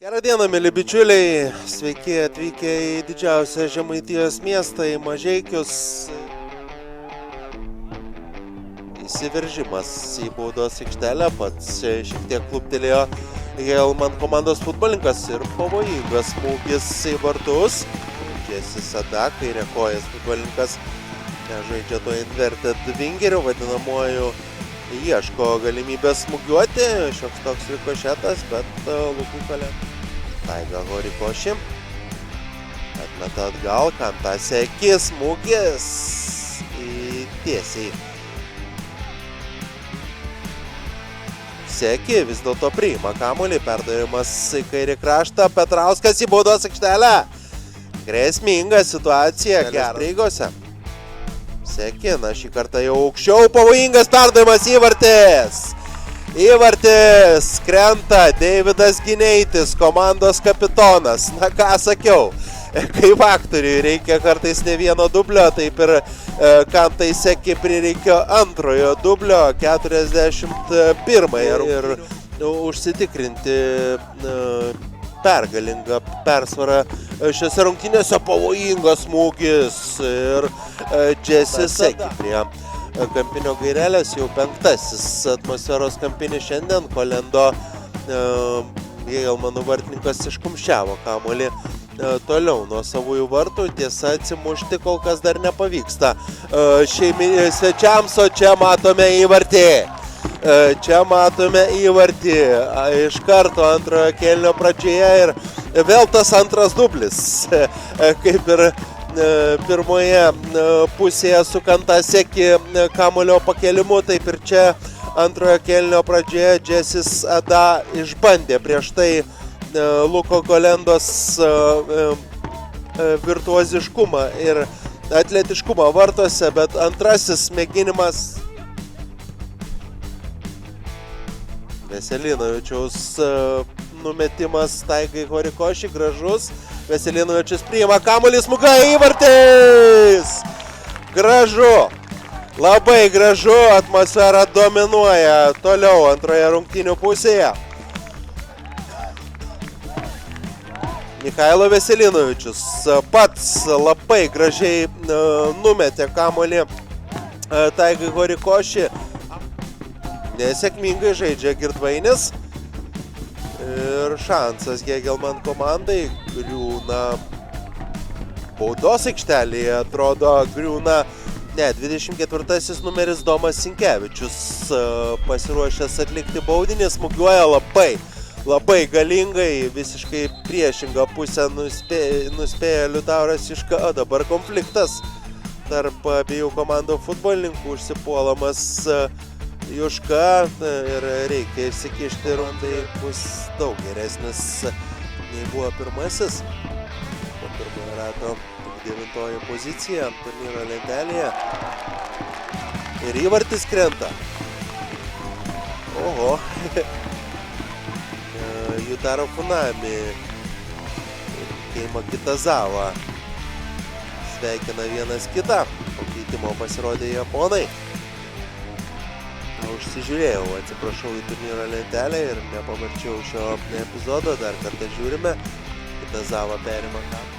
Gerą dieną, mėly bičiuliai, sveiki atvykę į didžiausią Žemaitijos miestą, į Mažeikius. Įsiveržimas į baudos aikštelę, pats šiek tiek kluptelėjo Helman komandos futbolininkas ir pavojingas smūgis į vartus. Džesis Ada, kairė kojas futbolininkas, žaidžia to inverted wingeriu, vadinamuoju, ieško galimybės smūgiuoti, šioks toks rikošetas, bet Lukui Kalėdų. Taiga Horikoši, atmeta atgal, Kanta Seki, smūgis į tiesiai. Seki vis dėlto priima kamuolį, perdavimas į kairį kraštą, Petrauskas į baudos aikštelę. Grėsminga situacija, geras prieigose. Seki, šį kartą jau aukščiau, pavojingas perdavimas, įvartis. Įvartis krenta Deividas Gineitis, komandos kapitonas. Na ką sakiau, kaip aktoriui reikia kartais ne vieno dublio, taip ir Kantai Seki prireikė antrojo dublio 41 ir užsitikrinti pergalingą persvarą šiose rungtynėse. Pavojingas smūgis ir Džesis Seki prie kampinio gairelės, jau penktasis atmosferos kampinis šiandien. Kolendo Helmanų vartininkas iškumščiavo kamuolį toliau nuo savųjų vartų. Tiesa, atsimušti kol kas dar nepavyksta svečiams, o čia matome įvartį. Čia matome įvartį iš karto antrojo kėlinio pradžioje ir vėl tas antras dublis, kaip ir pirmoje pusėje su Kanta Seki kamuolio pakėlimu, taip ir čia antrojo kėlinio pradžioje Džesis Ada išbandė prieš tai Luko Kolendos virtuoziškumą ir atletiškumą vartuose, bet antrasis mėginimas Veselinovičiaus numetimas Taigai Horikoši, gražus. Veselinovičius priima kamuolį, smūga, įvartis! Gražu, labai gražu, atmosfera dominuoja toliau antroje rungtynių pusėje. Michailo Veselinovičius pats labai gražiai numetė kamuolį Taigai Horikoši. Nesėkmingai žaidžia Girdvainis. Ir šansas Helman komandai, griūna baudos aikštelėje, atrodo griūna, 24 numeris Domas Sinkevičius pasiruošęs atlikti baudinį, smūgiuoja labai galingai, visiškai priešingą pusę nuspėja Liutauras Juška, o dabar konfliktas tarp abiejų komandų futbolininkų, užsipuolamas Juška ir reikia įsikišti, rundai bus daug geresnis nei buvo pirmasis. Po pirmojo rato 9 pozicija turnyro lentelėje. Ir įvartis krenta. Oho. Jutaro Funami ir Keima Kitazava sveikina vienas kitą. Po keitimo pasirodė japonai. Užsižiūrėjau, atsiprašau, į turnyro lentelę ir nepamačiau šio epizodo, dar kartą žiūrime. Kitazava perima kamuolį.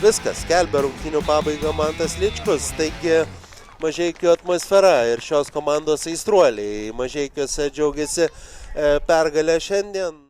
Viskas, skelbia rungtynių pabaigą Mantas Ličkus, taigi Mažeikių atmosfera ir šios komandos aistruoliai Mažeikiuose džiaugiasi pergalę šiandien.